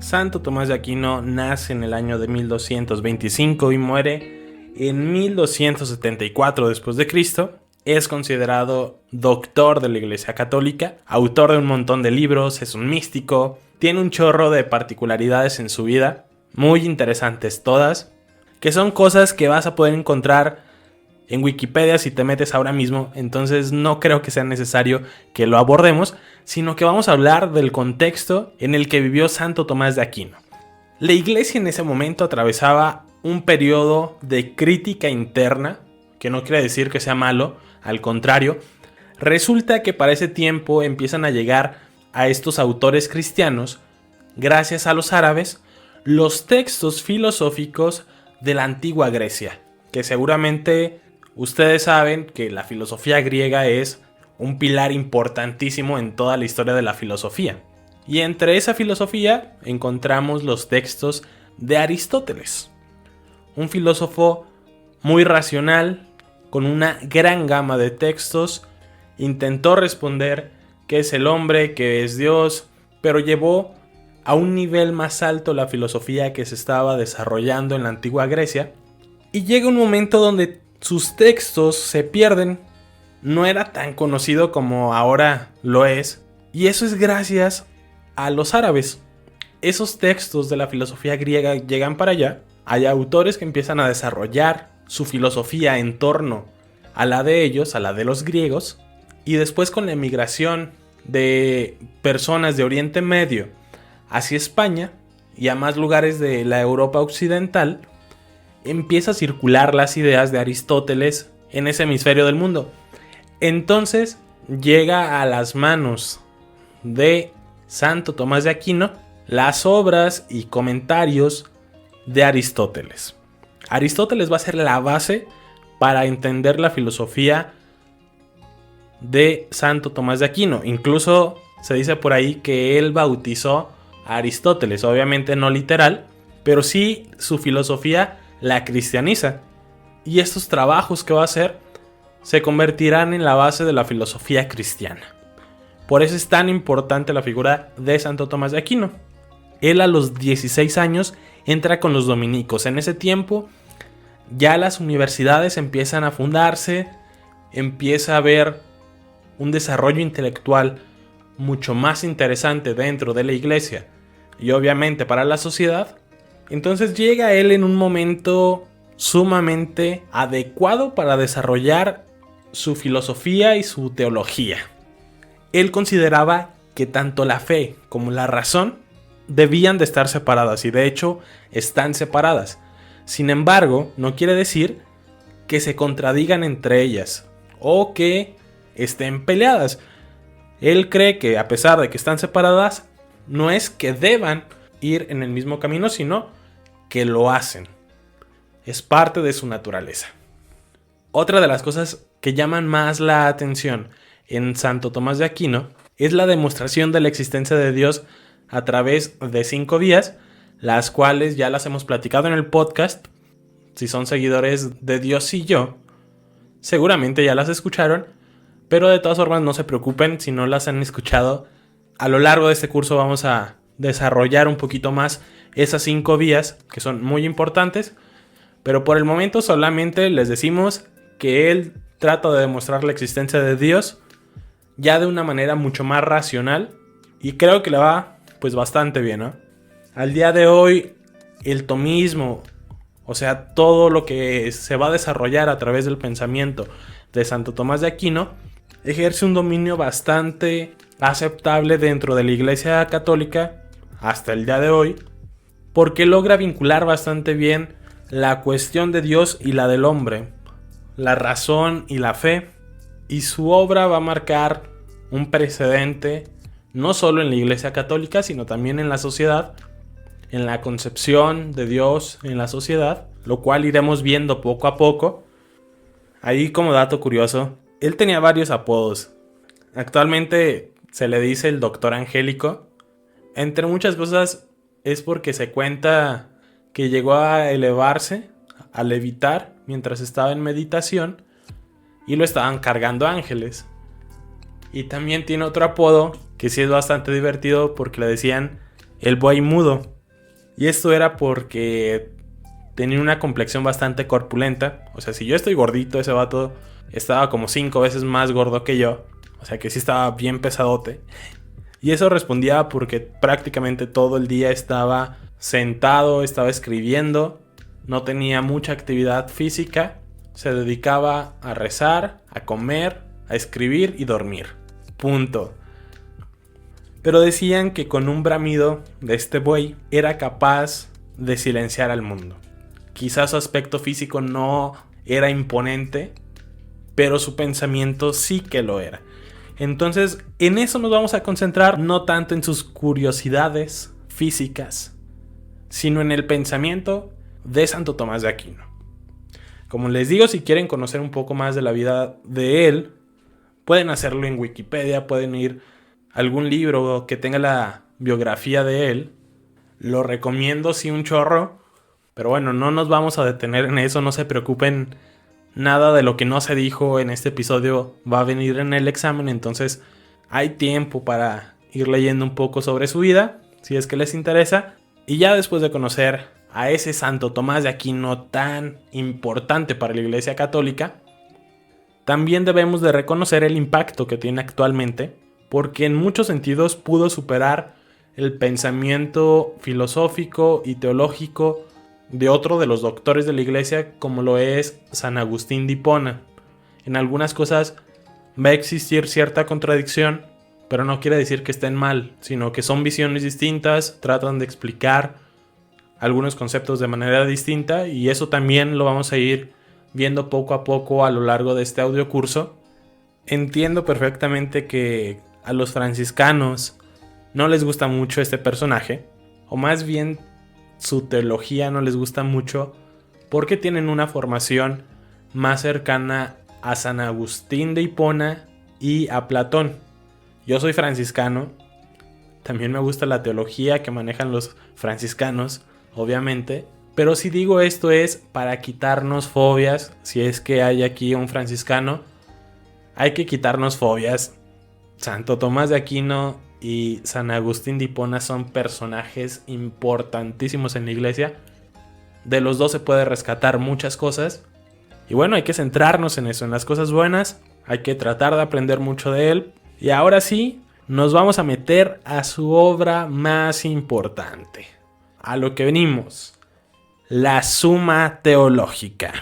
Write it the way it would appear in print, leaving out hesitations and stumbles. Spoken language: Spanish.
Santo Tomás de Aquino nace en el año de 1225 y muere en 1274 después de Cristo. Es considerado doctor de la Iglesia Católica, autor de un montón de libros, es un místico, tiene un chorro de particularidades en su vida, muy interesantes todas, que son cosas que vas a poder encontrar en Wikipedia si te metes ahora mismo, entonces no creo que sea necesario que lo abordemos, sino que vamos a hablar del contexto en el que vivió Santo Tomás de Aquino. La Iglesia en ese momento atravesaba un periodo de crítica interna, que no quiere decir que sea malo, al contrario. Resulta que para ese tiempo empiezan a llegar a estos autores cristianos, gracias a los árabes, los textos filosóficos de la antigua Grecia, que seguramente ustedes saben que la filosofía griega es un pilar importantísimo en toda la historia de la filosofía. Y entre esa filosofía encontramos los textos de Aristóteles, un filósofo muy racional, con una gran gama de textos. Intentó responder qué es el hombre, qué es Dios, pero llevó a un nivel más alto la filosofía que se estaba desarrollando en la antigua Grecia. Y llega un momento donde sus textos se pierden. No era tan conocido como ahora lo es. Y eso es gracias a los árabes. Esos textos de la filosofía griega llegan para allá. Hay autores que empiezan a desarrollar su filosofía en torno a la de ellos, a la de los griegos, y después con la emigración de personas de Oriente Medio hacia España y a más lugares de la Europa occidental, empieza a circular las ideas de Aristóteles en ese hemisferio del mundo. Entonces llega a las manos de Santo Tomás de Aquino las obras y comentarios de Aristóteles. Aristóteles va a ser la base para entender la filosofía de Santo Tomás de Aquino. Incluso se dice por ahí que él bautizó a Aristóteles, obviamente no literal, pero sí su filosofía la cristianiza. Y estos trabajos que va a hacer se convertirán en la base de la filosofía cristiana. Por eso es tan importante la figura de Santo Tomás de Aquino. Él a los 16 años entra con los dominicos. En ese tiempo ya las universidades empiezan a fundarse, empieza a haber un desarrollo intelectual mucho más interesante dentro de la iglesia y obviamente para la sociedad. Entonces llega él en un momento sumamente adecuado para desarrollar su filosofía y su teología. Él consideraba que tanto la fe como la razón debían de estar separadas y de hecho están separadas. Sin embargo, no quiere decir que se contradigan entre ellas o que estén peleadas. Él cree que a pesar de que están separadas, no es que deban ir en el mismo camino, sino que lo hacen. Es parte de su naturaleza. Otra de las cosas que llaman más la atención en Santo Tomás de Aquino es la demostración de la existencia de Dios a través de 5 vías, las cuales ya las hemos platicado en el podcast. Si son seguidores de Dios y yo, seguramente ya las escucharon, pero de todas formas no se preocupen si no las han escuchado. A lo largo de este curso vamos a desarrollar un poquito más esas 5 vías que son muy importantes, pero por el momento solamente les decimos que él trata de demostrar la existencia de Dios ya de una manera mucho más racional y creo que le va pues bastante bien, ¿no? Al día de hoy el tomismo, o sea, todo lo que se va a desarrollar a través del pensamiento de Santo Tomás de Aquino ejerce un dominio bastante aceptable dentro de la Iglesia Católica hasta el día de hoy, porque logra vincular bastante bien la cuestión de Dios y la del hombre, la razón y la fe, y su obra va a marcar un precedente no solo en la Iglesia Católica, sino también en la sociedad, en la concepción de Dios en la sociedad, lo cual iremos viendo poco a poco. Ahí como dato curioso, él tenía varios apodos. Actualmente se le dice el Doctor Angélico. Entre muchas cosas es porque se cuenta que llegó a elevarse, a levitar mientras estaba en meditación y lo estaban cargando ángeles. Y también tiene otro apodo que sí es bastante divertido porque le decían el buey mudo. Y esto era porque tenía una complexión bastante corpulenta. O sea, si yo estoy gordito, ese vato estaba como 5 veces más gordo que yo. O sea que sí estaba bien pesadote. Y eso respondía porque prácticamente todo el día estaba sentado, estaba escribiendo. No tenía mucha actividad física. Se dedicaba a rezar, a comer, a escribir y dormir. Punto. Pero decían que con un bramido de este buey era capaz de silenciar al mundo. Quizás su aspecto físico no era imponente, pero su pensamiento sí que lo era. Entonces, en eso nos vamos a concentrar, no tanto en sus curiosidades físicas, sino en el pensamiento de Santo Tomás de Aquino. Como les digo, si quieren conocer un poco más de la vida de él, pueden hacerlo en Wikipedia, pueden ir a algún libro que tenga la biografía de él. Lo recomiendo, sí, un chorro. Pero bueno, no nos vamos a detener en eso, no se preocupen. Nada de lo que no se dijo en este episodio va a venir en el examen, entonces hay tiempo para ir leyendo un poco sobre su vida, si es que les interesa. Y ya después de conocer a ese Santo Tomás de Aquino tan importante para la Iglesia Católica, también debemos de reconocer el impacto que tiene actualmente, porque en muchos sentidos pudo superar el pensamiento filosófico y teológico de otro de los doctores de la iglesia, como lo es San Agustín de Hipona. En algunas cosas va a existir cierta contradicción, pero no quiere decir que estén mal, sino que son visiones distintas, tratan de explicar algunos conceptos de manera distinta, y eso también lo vamos a ir viendo poco a poco a lo largo de este audio curso. Entiendo perfectamente que a los franciscanos no les gusta mucho este personaje, o más bien su teología no les gusta mucho porque tienen una formación más cercana a San Agustín de Hipona y a Platón. Yo soy franciscano, también me gusta la teología que manejan los franciscanos, obviamente, pero si digo esto es para quitarnos fobias. Si es que hay aquí un franciscano, hay que quitarnos fobias. Santo Tomás de Aquino y San Agustín de Hipona son personajes importantísimos en la iglesia. De los dos se puede rescatar muchas cosas. Y bueno, hay que centrarnos en eso, en las cosas buenas. Hay que tratar de aprender mucho de él. Y ahora sí, nos vamos a meter a su obra más importante. A lo que venimos. La Suma Teológica.